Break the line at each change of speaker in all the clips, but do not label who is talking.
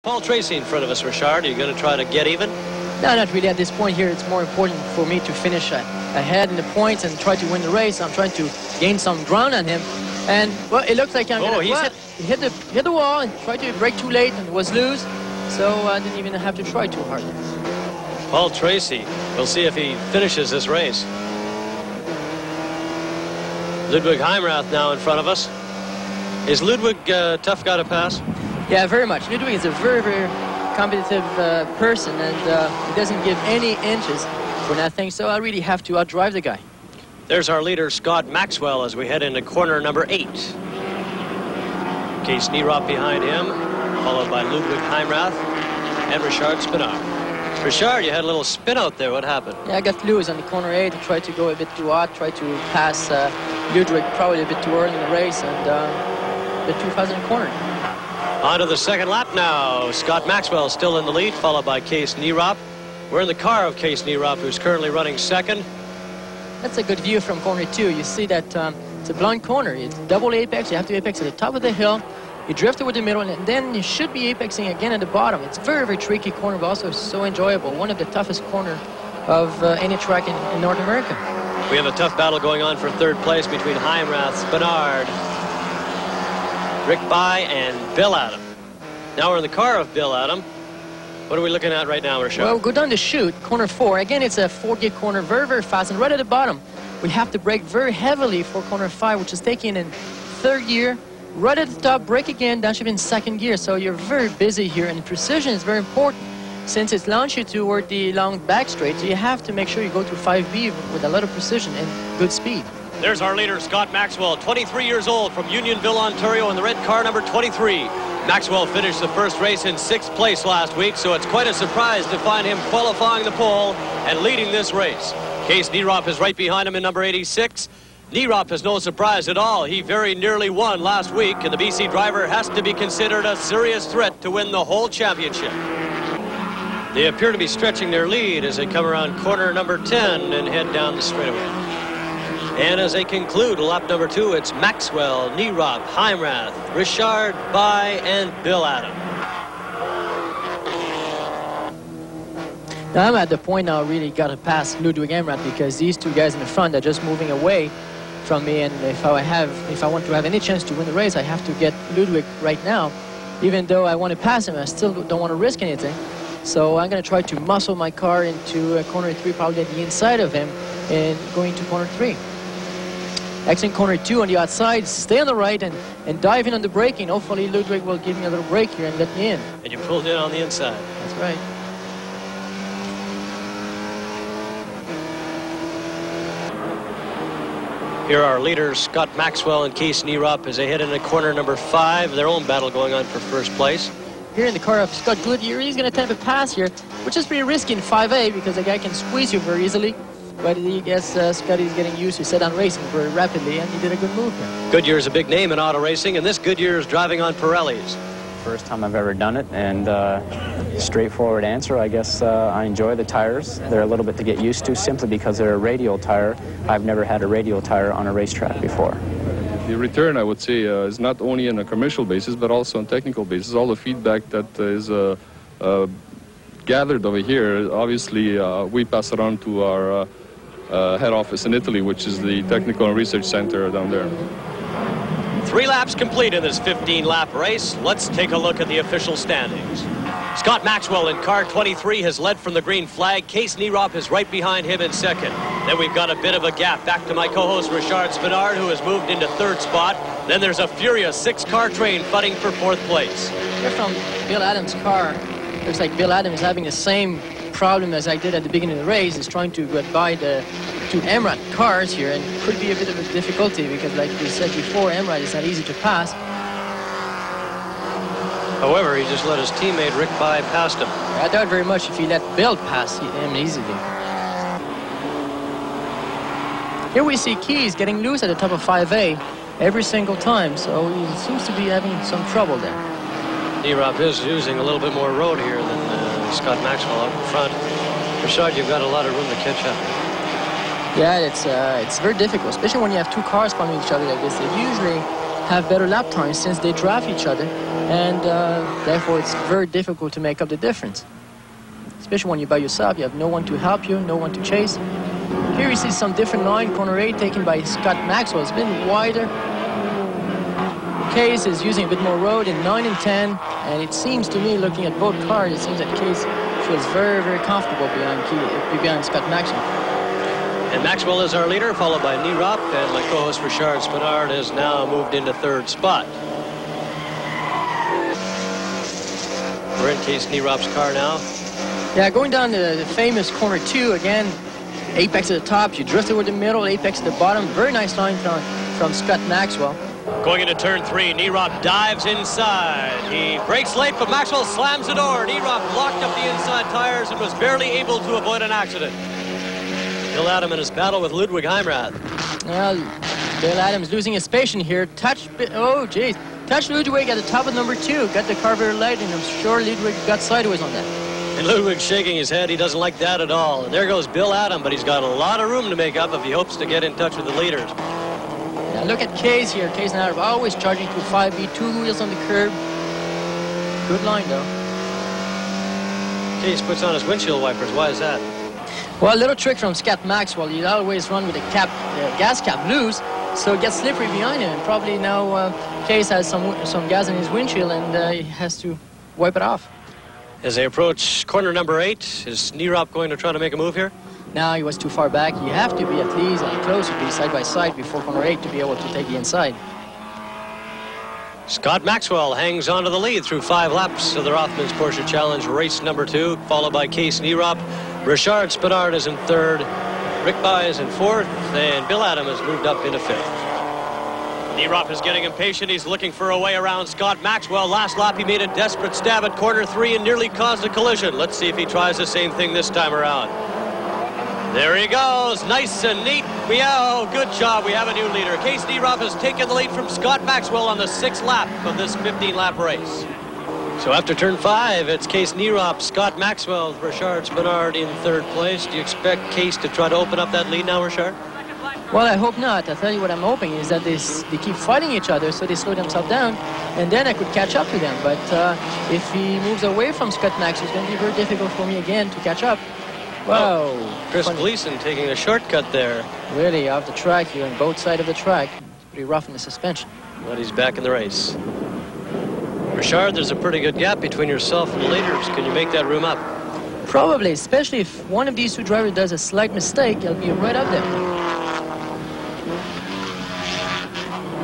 Paul Tracy in front of us, Richard. Are you going to try to get even?
No, not really. At this point here, it's more important for me to finish ahead in the points and try to win the race. I'm trying to gain some ground on him. And, well, it looks like I'm going to hit the wall and try to brake too late and was loose. So I didn't even have to try too hard.
Paul Tracy. We'll see if he finishes this race. Ludwig Heimrath now in front of us. Is Ludwig a tough guy to pass?
Yeah, very much. Ludwig is a very, very competitive person, and he doesn't give any inches for nothing, so I really have to outdrive the guy.
There's our leader, Scott Maxwell, as we head into corner number 8. Case Nierop behind him, followed by Ludwig Heimrath and Richard Spinard. Richard, you had a little spin out there. What happened?
Yeah, I got loose on the corner 8. I tried to go a bit too hot, tried to pass Ludwig probably a bit too early in the race, and a bit too fast in the corner.
On to the second lap now. Scott Maxwell still in the lead, followed by Case Nierop. We're in the car of Case Nierop, who's currently running second.
That's a good view from corner 2. You see that it's a blind corner. It's double apex. You have to apex at the top of the hill. You drift over the middle, and then you should be apexing again at the bottom. It's a very, very tricky corner, but also so enjoyable. One of the toughest corners of any track in North America.
We have a tough battle going on for third place between Heimrath, Spinard, Rick By, and Bill Adam. Now we're in the car of Bill Adam. What are we looking at right now, Rashad?
Well, go down the chute, corner 4. Again, it's a 4-gear corner, very, very fast. And right at the bottom, we have to brake very heavily for corner 5, which is taking in third gear. Right at the top, brake again, down shift in second gear. So you're very busy here, and precision is very important. Since it launches you toward the long back straight, so you have to make sure you go to 5B with a lot of precision and good speed.
There's our leader, Scott Maxwell, 23 years old, from Unionville, Ontario, in the red car number 23. Maxwell finished the first race in 6th place last week, so it's quite a surprise to find him qualifying the pole and leading this race. Case Nierop is right behind him in number 86. Nierop is no surprise at all. He very nearly won last week, and the BC driver has to be considered a serious threat to win the whole championship. They appear to be stretching their lead as they come around corner number 10 and head down the straightaway. And as they conclude lap number 2, it's Maxwell, Nierop, Heimrath, Richard By, and Bill Adam.
Now I'm at the point now I really got to pass Ludwig Heimrath, because these two guys in the front are just moving away from me, and if I want to have any chance to win the race, I have to get Ludwig right now. Even though I want to pass him, I still don't want to risk anything. So I'm going to try to muscle my car into corner 3, probably at the inside of him, and going to corner 3. Exiting corner 2 on the outside, stay on the right and dive in on the braking. Hopefully Ludwig will give me a little break here and let me in.
And you pulled in on the inside.
That's right.
Here are leaders Scott Maxwell and Case Nierop as they head into corner number 5. Their own battle going on for first place.
Here in the car of Scott Goodyear, he's going to attempt a pass here, which is pretty risky in 5A because the guy can squeeze you very easily. But I guess Scott is getting used to set-on racing very rapidly, and he did a good move here.
Goodyear is a big name in auto racing, and this Goodyear is driving on Pirellis.
First time I've ever done it, and straightforward answer, I guess I enjoy the tires. They're a little bit to get used to simply because they're a radial tire. I've never had a radial tire on a racetrack before.
The return, I would say, is not only on a commercial basis, but also on technical basis. All the feedback that is gathered over here, obviously we pass it on to our head office in Italy, which is the Technical and Research Center down there.
3 laps complete in this 15-lap race. Let's take a look at the official standings. Scott Maxwell in car 23 has led from the green flag. Case Nierop is right behind him in second. Then we've got a bit of a gap back to my co-host Richard Spinard, who has moved into 3rd spot. Then there's a furious 6-car train fighting for 4th place.
Here from Bill Adams' car, looks like Bill Adams is having the same problem as I did at the beginning of the race. Is trying to get by the 2 Heimrath cars here, and could be a bit of a difficulty because, like we said before, Heimrath is not easy to pass.
However, he just let his teammate Rick By past him.
I doubt very much if he let Bill pass him easily. Here we see Keys getting loose at the top of 5A every single time, so he seems to be having some trouble there.
Nierop is using a little bit more road here than Scott Maxwell up in front. Richard, you've got a lot of room to catch up.
Yeah, it's very difficult, especially when you have 2 cars following each other like this. They usually have better lap times since they draft each other. and therefore it's very difficult to make up the difference. Especially when you're by yourself, you have no one to help you, no one to chase. Here you see some different line, corner 8 taken by Scott Maxwell. It's been wider. Case is using a bit more road in 9 and 10, and it seems to me, looking at both cars, it seems that Case feels very, very comfortable behind Scott Maxwell.
And Maxwell is our leader, followed by Nirop, and my co-host Richard Spinard has now moved into third spot. We're in Case Nirop's car now.
Yeah, going down the famous corner 2 again. Apex at the top, you drift over the middle, apex at the bottom. Very nice line from Scott Maxwell.
Going into turn 3, Nirop dives inside. He brakes late, but Maxwell slams the door. Nirop locked up the inside tires and was barely able to avoid an accident. Bill Adam in his battle with Ludwig Heimrath.
Well, Bill Adams losing his patience here. Touched Ludwig at the top of number 2. Got the car very late, and I'm sure Ludwig got sideways on that.
And Ludwig's shaking his head. He doesn't like that at all. And there goes Bill Adam, but he's got a lot of room to make up if he hopes to get in touch with the leaders.
Now look at Case here. Case now always charging to 5B, 2 wheels on the curb. Good line, though.
Case puts on his windshield wipers. Why is that?
Well, a little trick from Scott Maxwell. He'd always run with the gas cap loose, so it gets slippery behind him. And probably now Case has some gas in his windshield, and he has to wipe it off.
As they approach corner number 8, is Nirop going to try to make a move here?
Now he was too far back. You have to be at least close to be side by side before corner 8 to be able to take the inside.
Scott Maxwell hangs on to the lead through 5 laps of the Rothmans Porsche Challenge race number 2, followed by Case Nirop. Richard Spinard is in 3rd, Rick Bai is in 4th, and Bill Adam has moved up into 5th. Nirop is getting impatient. He's looking for a way around Scott Maxwell. Last lap he made a desperate stab at corner 3 and nearly caused a collision. Let's see if he tries the same thing this time around. There he goes, nice and neat. Good job, we have a new leader. Case Nirop has taken the lead from Scott Maxwell on the 6th lap of this 15-lap race. So after turn 5, it's Case Nirop, Scott Maxwell, Richard Spinard in 3rd place. Do you expect Case to try to open up that lead now, Richard?
Well, I hope not. I'll tell you what I'm hoping is that they keep fighting each other, so they slow themselves down, and then I could catch up to them. But if he moves away from Scott Maxwell, it's going to be very difficult for me again to catch up. Whoa.
Chris Gleason taking a shortcut there.
Really off the track here on both sides of the track. It's pretty rough in the suspension.
But he's back in the race. Richard, there's a pretty good gap between yourself and the leaders. Can you make that room up?
Probably, especially if one of these two drivers does a slight mistake, he'll be right up there.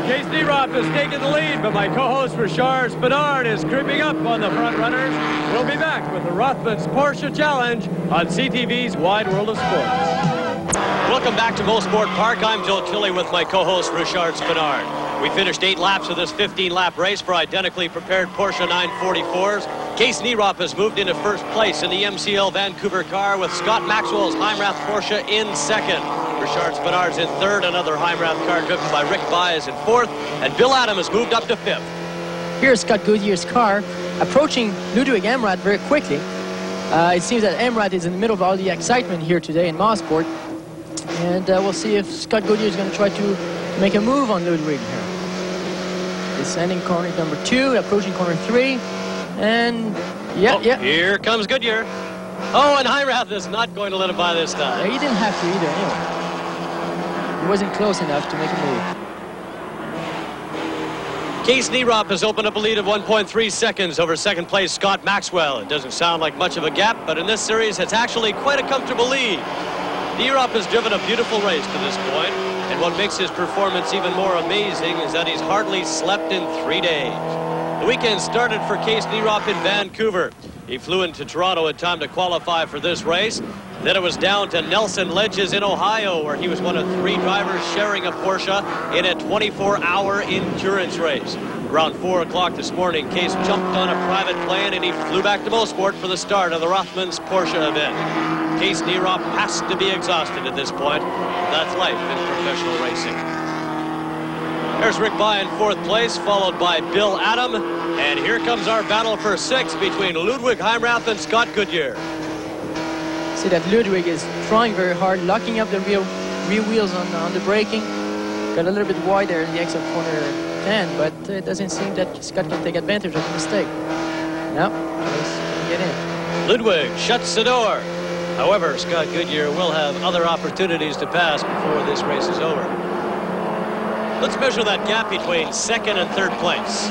Case Nirop has taken the lead, but my co-host Richard Spinard is creeping up on the front runners. We'll be back with the Rothmans Porsche Challenge on CTV's Wide World of Sports. Welcome back to Mosport Park. I'm Joe Tilley with my co-host Richard Spinard. We finished 8 laps of this 15-lap race for identically prepared Porsche 944s. Case Nirop has moved into 1st place in the MCL Vancouver car with Scott Maxwell's Heimrath Porsche in 2nd. Richard Spinard's in 3rd, another Heimrath car driven by Rick Bai is in 4th, and Bill Adam has moved up to 5th.
Here's Scott Goodyear's car approaching Ludwig Heimrath very quickly. It seems that Heimrath is in the middle of all the excitement here today in Mosport, and we'll see if Scott Goodyear is going to try to make a move on Ludwig here. Descending corner number 2, approaching corner 3, and yeah.
Here comes Goodyear. Oh, and Heimrath is not going to let him by this time.
Yeah, he didn't have to either anyway. He wasn't close enough to make a move.
Case Nirop has opened up a lead of 1.3 seconds over 2nd place Scott Maxwell. It doesn't sound like much of a gap, but in this series it's actually quite a comfortable lead. Nirop has driven a beautiful race to this point, and what makes his performance even more amazing is that he's hardly slept in 3 days. The weekend started for Case Nirop in Vancouver. He flew into Toronto in time to qualify for this race. Then it was down to Nelson Ledges in Ohio, where he was one of 3 drivers sharing a Porsche in a 24-hour endurance race. Around 4 o'clock this morning, Case jumped on a private plane and he flew back to Mosport for the start of the Rothmans Porsche event. Case Nirop has to be exhausted at this point. That's life in professional racing. There's Rick Bai in 4th place, followed by Bill Adam. And here comes our battle for 6th between Ludwig Heimrath and Scott Goodyear.
See that Ludwig is trying very hard, locking up the rear wheels on the braking. Got a little bit wider in the exit corner end, but it doesn't seem that Scott can take advantage of the mistake. No, he's going to get in.
Ludwig shuts the door. However, Scott Goodyear will have other opportunities to pass before this race is over. Let's measure that gap between second and third place.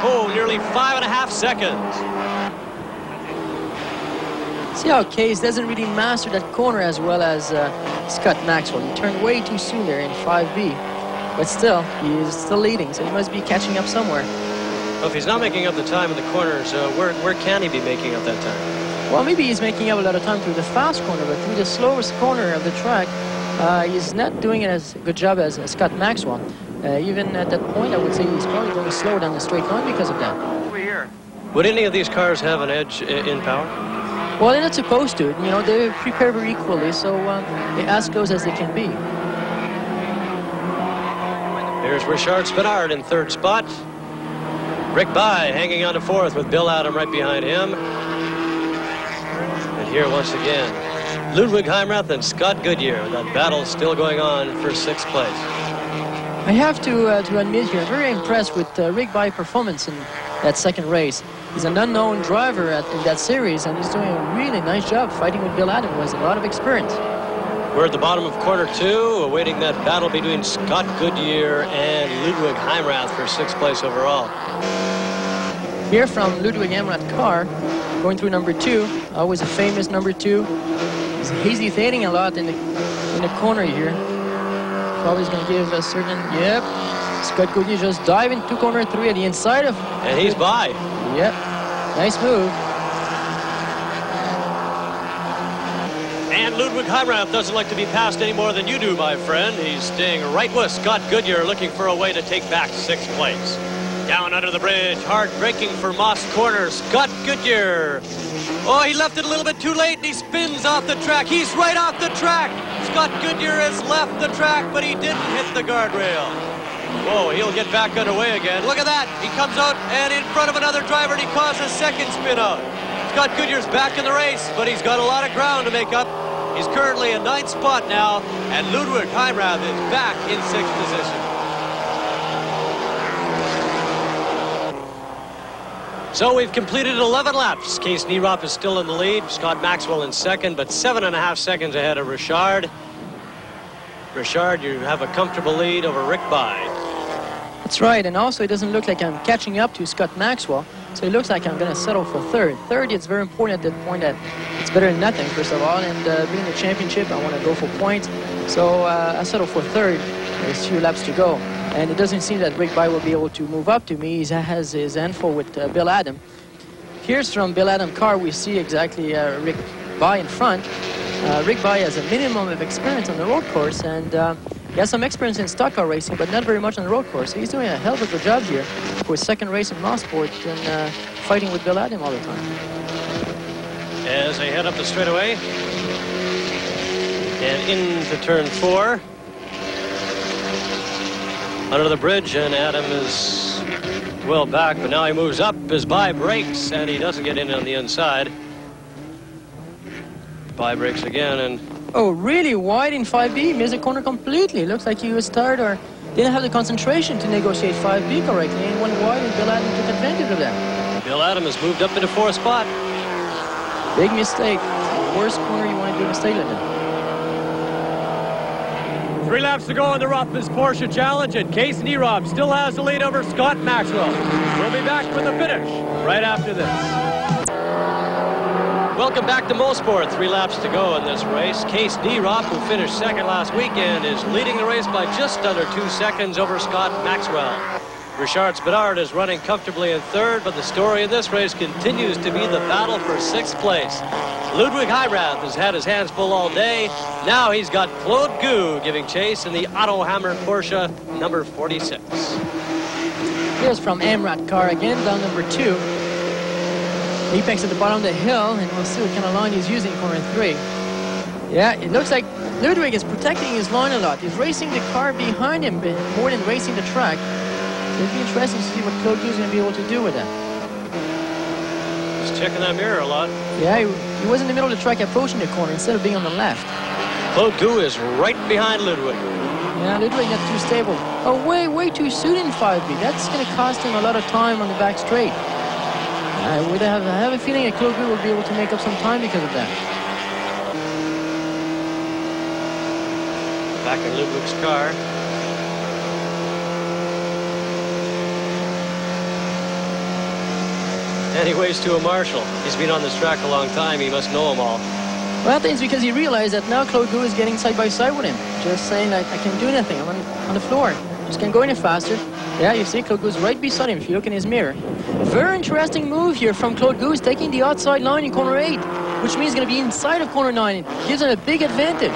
Oh, nearly 5.5 seconds.
See how Case doesn't really master that corner as well as Scott Maxwell. He turned way too soon there in 5B. But still, he is still leading, so he must be catching up somewhere.
Well, if he's not making up the time in the corners, where can he be making up that time?
Well, maybe he's making up a lot of time through the fast corner, but through the slowest corner of the track, he's not doing it as good job as Scott Maxwell. Even at that point, I would say he's probably going slower down the straight line because of that.
Over here. Would any of these cars have an edge in power?
Well, they're not supposed to. You know, they prepare very equally, so they're as close as they can be.
Here's Richard Spinard in third spot. Rick Bye hanging on to fourth with Bill Adam right behind him. And here once again, Ludwig Heimrath and Scott Goodyear. That battle still going on for sixth place.
I have to admit here, I'm very impressed with Rick Bye's performance in that second race. He's an unknown driver in that series, and he's doing a really nice job fighting with Bill Adam, who has a lot of experience.
We're at the bottom of corner two, awaiting that battle between Scott Goodyear and Ludwig Heimrath for sixth place overall.
Here from Ludwig Heimrath's car, going through number two, always a famous number two. He's hesitating a lot in the corner here. Probably going to give a certain, yep. Scott Goodyear just dive into corner three at the inside of.
And he's by.
Yep, nice move.
And Ludwig Heimrath doesn't like to be passed any more than you do, my friend. He's staying right with Scott Goodyear, looking for a way to take back sixth place. Down under the bridge, hard braking for Moss Corner. Scott Goodyear. Oh, he left it a little bit too late, and he spins off the track. He's right off the track. Scott Goodyear has left the track, but he didn't hit the guardrail. Whoa, he'll get back underway again. Look at that. He comes out and in front of another driver, and he causes a second spin out. Scott Goodyear's back in the race, but he's got a lot of ground to make up. He's currently in ninth spot now, and Ludwig Heimrath is back in sixth position. So we've completed 11 laps. Case Nierop is still in the lead. Scott Maxwell in second, but 7.5 seconds ahead of Richard. Richard, you have a comfortable lead over Rick Bye.
That's right, and also it doesn't look like I'm catching up to Scott Maxwell, so it looks like I'm going to settle for third. Third, it's very important at that point that it's better than nothing, first of all, and being the championship, I want to go for points. So I settle for third. There's few laps to go. And it doesn't seem that Rick Bye will be able to move up to me. He has his handful with Bill Adam. Here's from Bill Adam's car, we see exactly Rick Bye in front. Rick Bye has a minimum of experience on the road course, and he has some experience in stock car racing, but not very much on the road course. So he's doing a hell of a good job here for his second race in Mossport and fighting with Bill Adam all the time.
As they head up the straightaway and into turn four. Under the bridge, and Adam is well back, but now he moves up as Bye brakes, and he doesn't get in on the inside. Bye brakes again, and...
Oh, really wide in 5B, missed the corner completely. Looks like he was tired or didn't have the concentration to negotiate 5B correctly, and went wide, and Bill Adam took advantage of that.
Bill Adam has moved up into fourth spot.
Big mistake. Worst corner you want to do a mistake like that.
3 laps to go in the Rothmans Porsche Challenge, and Case Nierop still has the lead over Scott Maxwell. We'll be back with the finish right after this. Welcome back to Mosport. 3 laps to go in this race. Case Nierop, who finished second last weekend, is leading the race by just under 2 seconds over Scott Maxwell. Richard Spinard is running comfortably in third, but the story in this race continues to be the battle for sixth place. Ludwig Heimrath has had his hands full all day. Now he's got Claude Gu giving chase in the Otto Hammer Porsche number 46.
Here's from Amrat car again, down number 2. Apex at the bottom of the hill, and we'll see what kind of line he's using corner 3. Yeah, it looks like Ludwig is protecting his line a lot. He's racing the car behind him more than racing the track. So it'll be interesting to see what Claude Gu is going to be able to do with that.
He's checking that mirror a lot.
Yeah, he was in the middle of the track approaching the corner instead of being on the left.
Claude Gu is right behind Ludwig.
Yeah, Ludwig not too stable. Oh, way too soon in 5B. That's going to cost him a lot of time on the back straight. I have a feeling that Claude Gu will be able to make up some time because of that.
Back in Ludwig's car. And he waves to a marshal. He's been on this track a long time. He must know them all.
Well, I think it's because he realized that now Claude Gu is getting side by side with him. Just saying, like, I can't do nothing. I'm on the floor. Just can't go any faster. Yeah, you see, Claude Gu is right beside him if you look in his mirror. Very interesting move here from Claude Gu, is taking the outside line in corner 8, which means he's going to be inside of corner 9. It gives him a big advantage.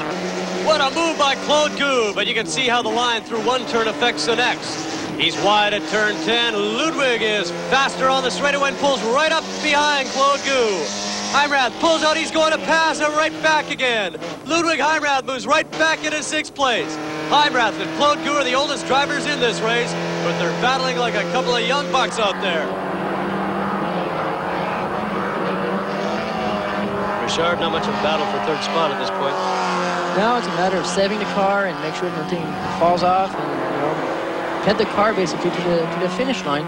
What a move by Claude Gu, but you can see how the line through one turn affects the next. He's wide at turn 10. Ludwig is faster on the straightaway and pulls right up behind Claude Gu. Heimrath pulls out, he's going to pass and right back again. Ludwig Heimrath moves right back into 6th place. Heimrath and Claude Gu are the oldest drivers in this race, but they're battling like a couple of young bucks out there. Richard, not much of a battle for 3rd spot at this point.
Now it's a matter of saving the car and make sure nothing falls off and, you know, get the car basically to the finish line.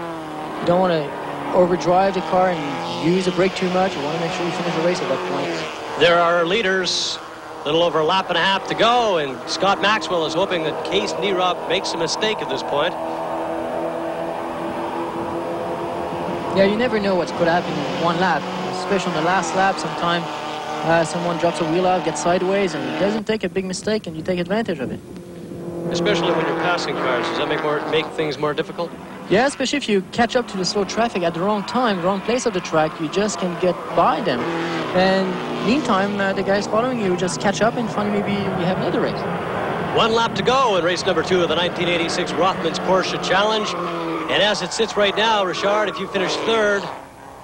You don't want to overdrive the car and use the brake too much. You want to make sure you finish the race at that point.
There are leaders, a little over a lap and a half to go, and Scott Maxwell is hoping that Case Nierop makes a mistake at this point.
Yeah, you never know what's going to happen in one lap, especially on the last lap. Sometimes someone drops a wheel out, gets sideways, and it doesn't take a big mistake, and you take advantage of it.
Especially when you're passing cars. Does that make things more difficult?
Yeah, especially if you catch up to the slow traffic at the wrong time, wrong place of the track, you just can get by them. And meantime, the guys following you just catch up and finally maybe you have another race.
1 lap to go in race number 2 of the 1986 Rothmans Porsche Challenge. And as it sits right now, Richard, if you finish 3rd,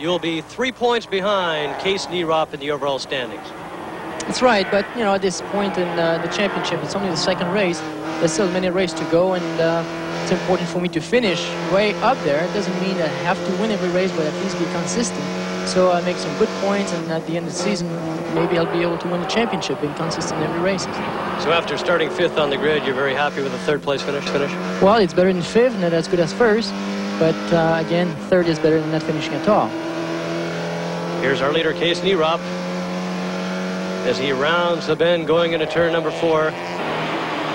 you'll be 3 points behind Case Nierop in the overall standings.
That's right, but you know, at this point in the championship, it's only the 2nd race. There's still many races to go, and it's important for me to finish way up there. It doesn't mean I have to win every race, but at least be consistent. So I make some good points, and at the end of the season, maybe I'll be able to win the championship, being consistent in every race.
So after starting 5th on the grid, you're very happy with the 3rd place finish?
Well, it's better than 5th, not as good as 1st, but again, 3rd is better than not finishing at all.
Here's our leader, Case Nierop, as he rounds the bend going into turn number 4.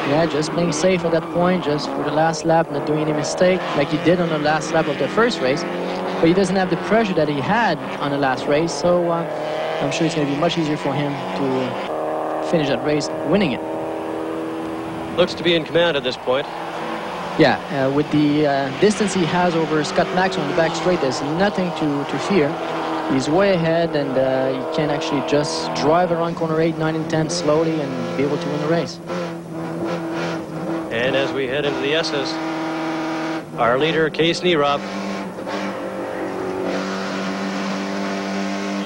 Yeah, just playing safe at that point, just for the last lap, not doing any mistake like he did on the last lap of the 1st race. But he doesn't have the pressure that he had on the last race, so I'm sure it's going to be much easier for him to finish that race winning it.
Looks to be in command at this point.
Yeah, with the distance he has over Scott Maxwell on the back straight, there's nothing to fear. He's way ahead, and he can actually just drive around corner 8, 9, and 10 slowly and be able to win the race.
And as we head into the S's, our leader, Case Nierop.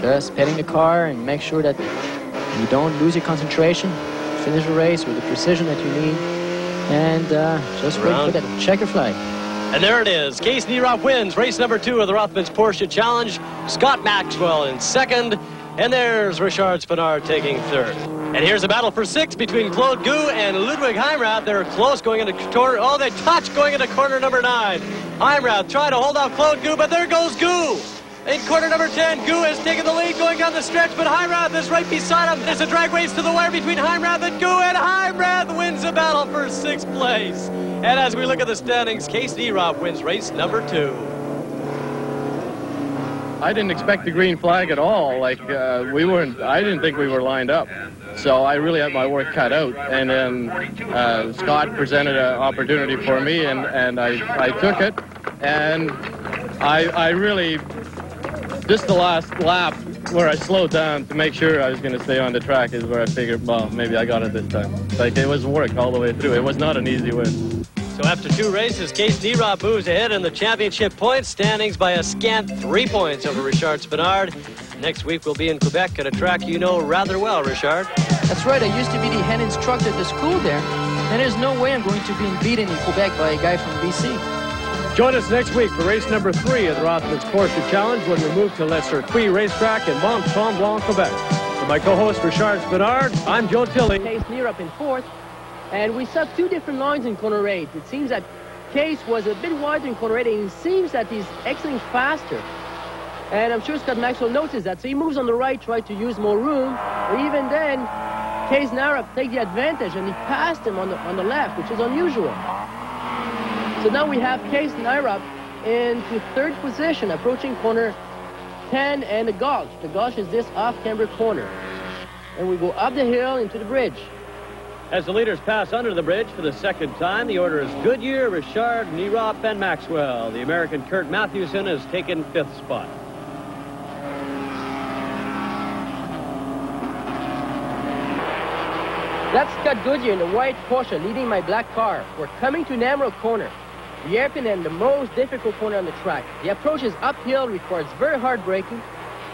Just petting the car and make sure that you don't lose your concentration. Finish the race with the precision that you need. And just wait for that checker flag.
And there it is. Case Nierop wins race number 2 of the Rothmans Porsche Challenge. Scott Maxwell in 2nd. And there's Richard Spenard taking 3rd. And here's a battle for 6 between Claude Gu and Ludwig Heimrath. They're close going into corner. Oh, they touch going into corner number 9. Heimrath trying to hold off Claude Gu, but there goes Gu. In corner number 10, Gu has taken the lead going down the stretch, but Heimrath is right beside him. There's a drag race to the wire between Heimrath and Gu, and Heimrath wins the battle for 6th place. And as we look at the standings, Case Nierop wins race number 2.
I didn't expect the green flag at all. Like, I didn't think we were lined up. So I really had my work cut out. And then Scott presented an opportunity for me, and I took it. And I really, just the last lap where I slowed down to make sure I was going to stay on the track is where I figured, well, maybe I got it this time. Like, it was work all the way through. It was not an easy win.
So after 2 races, Case Nierop moves ahead in the championship points standings by a scant 3 points over Richard Spenard. Next week we'll be in Quebec at a track you know rather well, Richard.
That's right. I used to be the head instructor at the school there, and there's no way I'm going to be beaten in Quebec by a guy from BC.
Join us next week for race number 3 of the Rothmans Porsche Challenge when we move to Le Circuit racetrack in Mont-Tremblant, Quebec. For my co-host Richard Spinard, I'm Joe Tilley.
Case near up in fourth, and we saw two different lines in corner 8. It seems that Case was a bit wider in corner 8, and it seems that he's exiting faster. And I'm sure Scott Maxwell noticed that, so he moves on the right, tried to use more room. But even then, Case Narup take the advantage, and he passed him on the left, which is unusual. So now we have Case Narup into third position, approaching corner 10 and the gauge. The gauge is this off-camber corner. And we go up the hill into the bridge.
As the leaders pass under the bridge for the second time, the order is Goodyear, Richard, Nierop, and Maxwell. The American Kurt Matthewson has taken 5th spot.
That's Scott Goodyear in the white Porsche leading my black car. We're coming to Namro Corner, the hairpin and the most difficult corner on the track. The approach is uphill, requires very hard braking.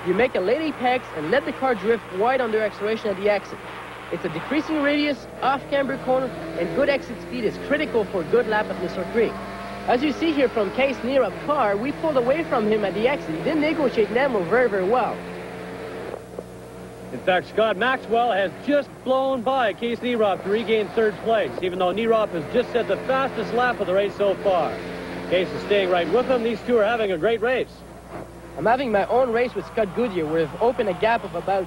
You make a late apex and let the car drift wide under acceleration at the exit. It's a decreasing radius, off-camber corner, and good exit speed is critical for a good lap at Mr. Creek. As you see here from Case Nierup's car, we pulled away from him at the exit. He didn't negotiate Namro very, very well.
In fact, Scott Maxwell has just blown by Case Nierop to regain 3rd place, even though Nierop has just set the fastest lap of the race so far. Case is staying right with him. These two are having a great race.
I'm having my own race with Scott Goodyear. We've opened a gap of about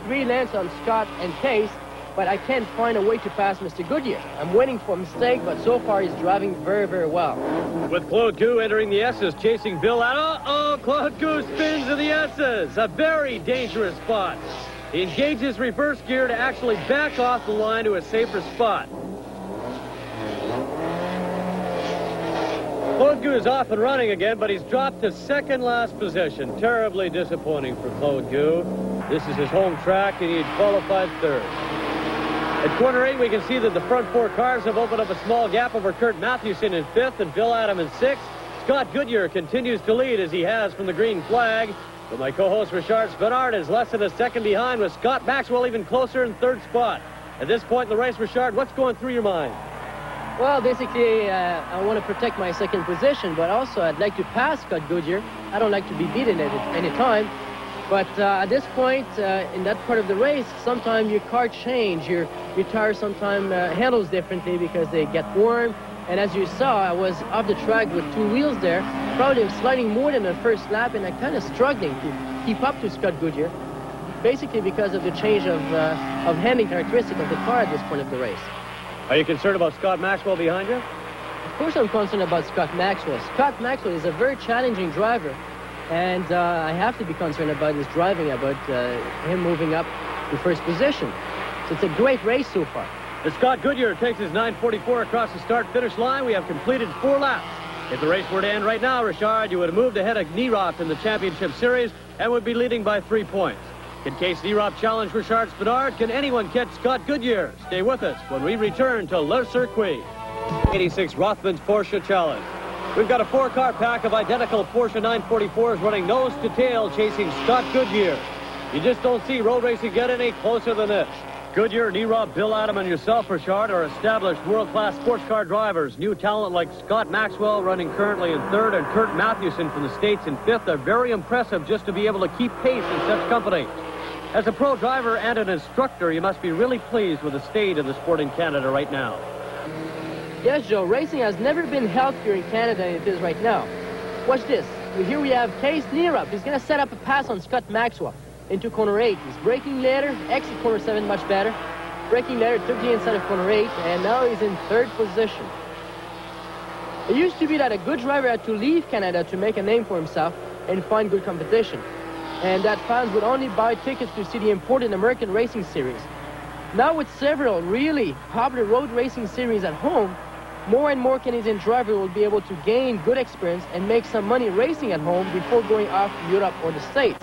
3 lengths on Scott and Case, but I can't find a way to pass Mr. Goodyear. I'm waiting for a mistake, but so far he's driving very, very well.
With Claude Gu entering the S's, chasing Bill out. Uh-oh, Claude Gu spins in the S's. A very dangerous spot. He engages reverse gear to actually back off the line to a safer spot. Claude Gu is off and running again, but he's dropped to 2nd last position. Terribly disappointing for Claude Gu. This is his home track, and he had qualified 3rd. At corner 8, we can see that the front 4 cars have opened up a small gap over Kurt Matthewson in 5th and Bill Adam in 6th. Scott Goodyear continues to lead as he has from the green flag. But my co-host Richard Spinard is less than a second behind, with Scott Maxwell even closer in 3rd spot. At this point in the race, Richard, what's going through your mind?
Well, basically, I want to protect my 2nd position, but also I'd like to pass Scott Goodyear. I don't like to be beaten at any time. But at this point, in that part of the race, sometimes your car change. Your tire sometimes handles differently because they get warm. And as you saw, I was off the track with 2 wheels there. Probably sliding more than the first lap, and I kind of struggling to keep up to Scott Goodyear. Basically because of the change of handling characteristic of the car at this point of the race.
Are you concerned about Scott Maxwell behind you?
Of course I'm concerned about Scott Maxwell. Scott Maxwell is a very challenging driver, and I have to be concerned about his driving, about him moving up to 1st position. So it's a great race so far.
As Scott Goodyear takes his 944 across the start-finish line, we have completed 4 laps. If the race were to end right now, Richard, you would have moved ahead of Nierop in the championship series and would be leading by 3 points. Can Case Nierop challenge Richard Spinard? Can anyone catch Scott Goodyear? Stay with us when we return to Le Circuit. 86 Rothmans Porsche Challenge. We've got a 4-car pack of identical Porsche 944s running nose to tail chasing Scott Goodyear. You just don't see road racing get any closer than this. Goodyear, Nierop, Bill Adam, and yourself, Richard, are established world-class sports car drivers. New talent like Scott Maxwell running currently in 3rd and Kurt Matthewson from the States in 5th are very impressive just to be able to keep pace in such company. As a pro driver and an instructor, you must be really pleased with the state of the sport in Canada right now.
Yes, Joe, racing has never been healthier in Canada than it is right now. Watch this. Here we have Case Nierop. He's going to set up a pass on Scott Maxwell into corner 8. He's braking later, exit corner 7 much better. Braking later, took the inside of corner 8, and now he's in 3rd position. It used to be that a good driver had to leave Canada to make a name for himself and find good competition, and that fans would only buy tickets to see the important American racing series. Now with several really popular road racing series at home, more and more Canadian drivers will be able to gain good experience and make some money racing at home before going off to Europe or the States.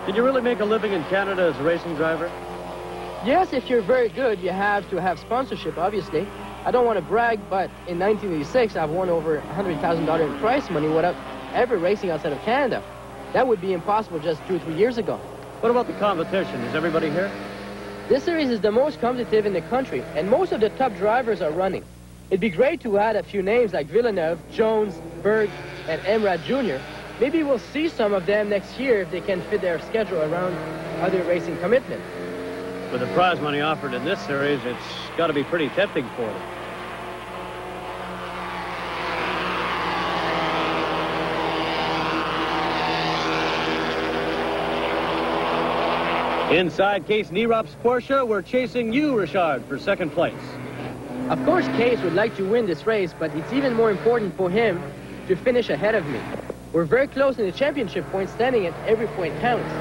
Can you really make a living in Canada as a racing driver?
Yes, if you're very good, you have to have sponsorship, obviously. I don't want to brag, but in 1986, I've won over $100,000 in prize money without ever racing outside of Canada. That would be impossible just 2 or 3 years ago.
What about the competition? Is everybody here?
This series is the most competitive in the country, and most of the top drivers are running. It'd be great to add a few names like Villeneuve, Jones, Berg, and Emrad Jr. Maybe we'll see some of them next year if they can fit their schedule around other racing commitments.
With the prize money offered in this series, it's got to be pretty tempting for them. Inside Case Neerop's Porsche, we're chasing you, Richard, for second place.
Of course, Case would like to win this race, but it's even more important for him to finish ahead of me. We're very close in the championship point standing, and every point counts.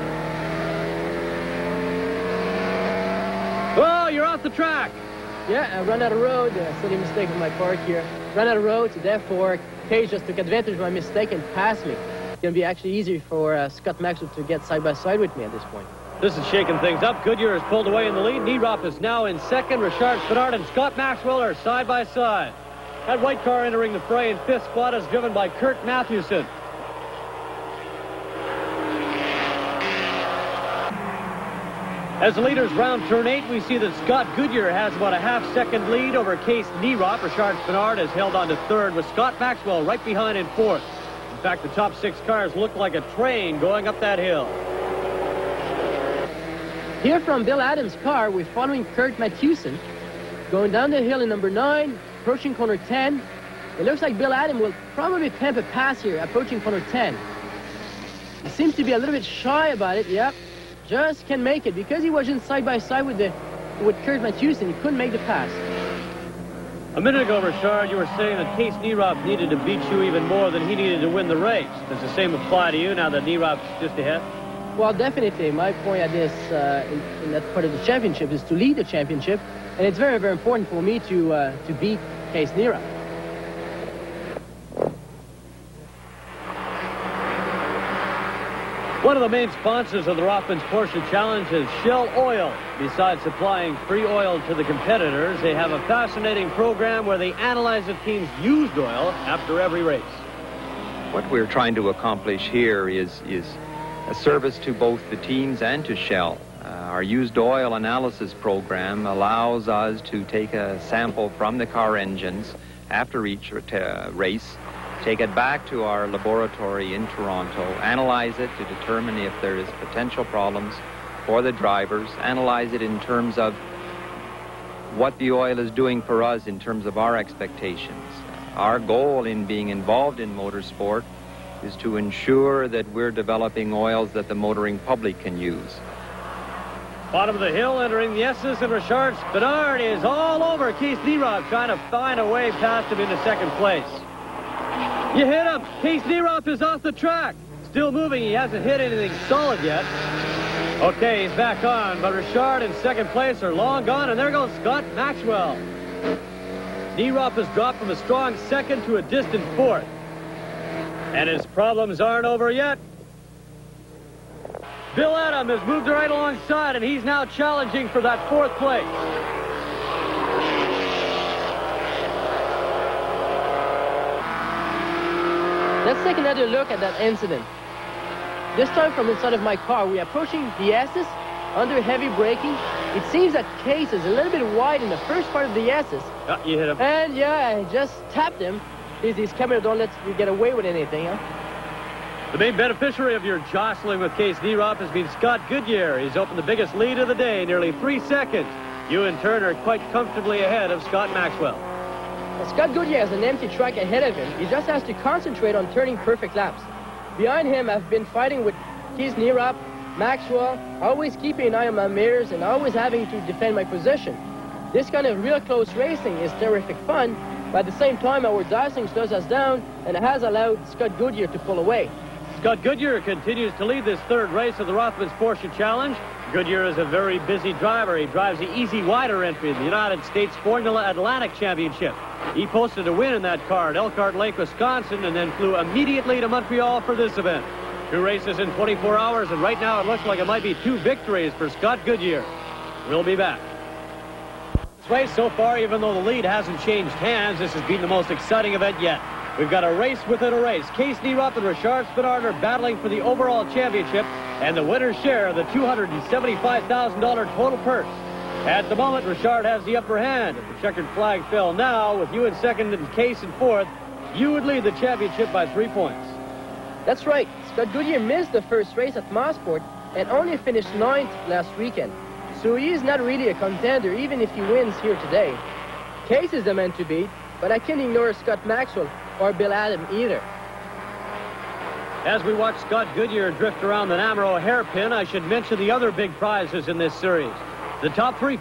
Oh, you're off the track.
Yeah, I ran out of road. Silly mistake with my park here. Ran out of road, so therefore Case just took advantage of my mistake and passed me. It's going to be actually easier for Scott Maxwell to get side by side with me at this point.
This is shaking things up. Goodyear is pulled away in the lead. Nierop is now in second. Richard Spinard and Scott Maxwell are side by side. That white car entering the fray in fifth spot is driven by Kurt Matthewson. As the leaders round turn 8, we see that Scott Goodyear has about a half-second lead over Case Nierop. Richard Spinard has held on to third, with Scott Maxwell right behind in fourth. In fact, the top 6 cars look like a train going up that hill.
Here from Bill Adams' car, we're following Kurt Matthewson. Going down the hill in number 9, approaching corner 10. It looks like Bill Adams will probably attempt a pass here, approaching corner 10. He seems to be a little bit shy about it. Yep, just can make it. Because he wasn't side by side with Kurt Matthewson, he couldn't make the pass.
A minute ago, Richard, you were saying that Case Nierop needed to beat you even more than he needed to win the race. Does the same apply to you now that Nierop's just ahead?
Well, definitely. My point at this, in that part of the championship, is to lead the championship, and it's very, very important for me to beat Case Nierop.
One of the main sponsors of the Rothmans Porsche Challenge is Shell Oil. Besides supplying free oil to the competitors, they have a fascinating program where they analyze the team's used oil after every race.
What we're trying to accomplish here is a service to both the teams and to Shell. Our used oil analysis program allows us to take a sample from the car engines after each race, take it back to our laboratory in Toronto, analyze it to determine if there is potential problems for the drivers, analyze it in terms of what the oil is doing for us in terms of our expectations. Our goal in being involved in motorsport is to ensure that we're developing oils that the motoring public can use.
Bottom of the hill, entering the S's, and Richard Spinard is all over Case Nierop, trying to find a way past him into second place. You hit him! Case Nierop is off the track. Still moving, he hasn't hit anything solid yet. Okay, he's back on, but Richard in second place are long gone, and there goes Scott Maxwell. Nierop has dropped from a strong second to a distant fourth. And his problems aren't over yet. Bill Adams has moved right alongside, and he's now challenging for that fourth place.
Let's take another look at that incident. This time from inside of my car, we're approaching the S's under heavy braking. It seems that Case is a little bit wide in the first part of the S's.
Oh, you hit him.
And yeah, I just tapped him. These cameras don't let you get away with anything, huh?
The main beneficiary of your jostling with Case Nierop has been Scott Goodyear. He's opened the biggest lead of the day, nearly 3 seconds. You, in turn, are quite comfortably ahead of Scott Maxwell.
Well, Scott Goodyear has an empty track ahead of him. He just has to concentrate on turning perfect laps. Behind him, I've been fighting with Case Nierop, Maxwell, always keeping an eye on my mirrors and always having to defend my position. This kind of real close racing is terrific fun, but at the same time, our dicing slows us down and has allowed Scott Goodyear to pull away.
Scott Goodyear continues to lead this third race of the Rothmans Porsche Challenge. Goodyear is a very busy driver. He drives the easy wider entry in the United States Formula Atlantic Championship. He posted a win in that car at Elkhart Lake, Wisconsin, and then flew immediately to Montreal for this event. 2 races in 24 hours, and right now it looks like it might be 2 victories for Scott Goodyear. We'll be back. This race so far, even though the lead hasn't changed hands, this has been the most exciting event yet. We've got a race within a race. Case Nierop and Richard Spinard are battling for the overall championship and the winner's share of the $275,000 total purse. At the moment, Richard has the upper hand. If the checkered flag fell now, with you in second and Case in fourth, you would lead the championship by 3 points.
That's right. Scott Goodyear missed the first race at Massport and only finished 9th last weekend. So he is not really a contender, even if he wins here today. Case is the man to beat, but I can't ignore Scott Maxwell or Bill Adam either.
As we watch Scott Goodyear drift around the Namro hairpin, I should mention the other big prizes in this series. The top three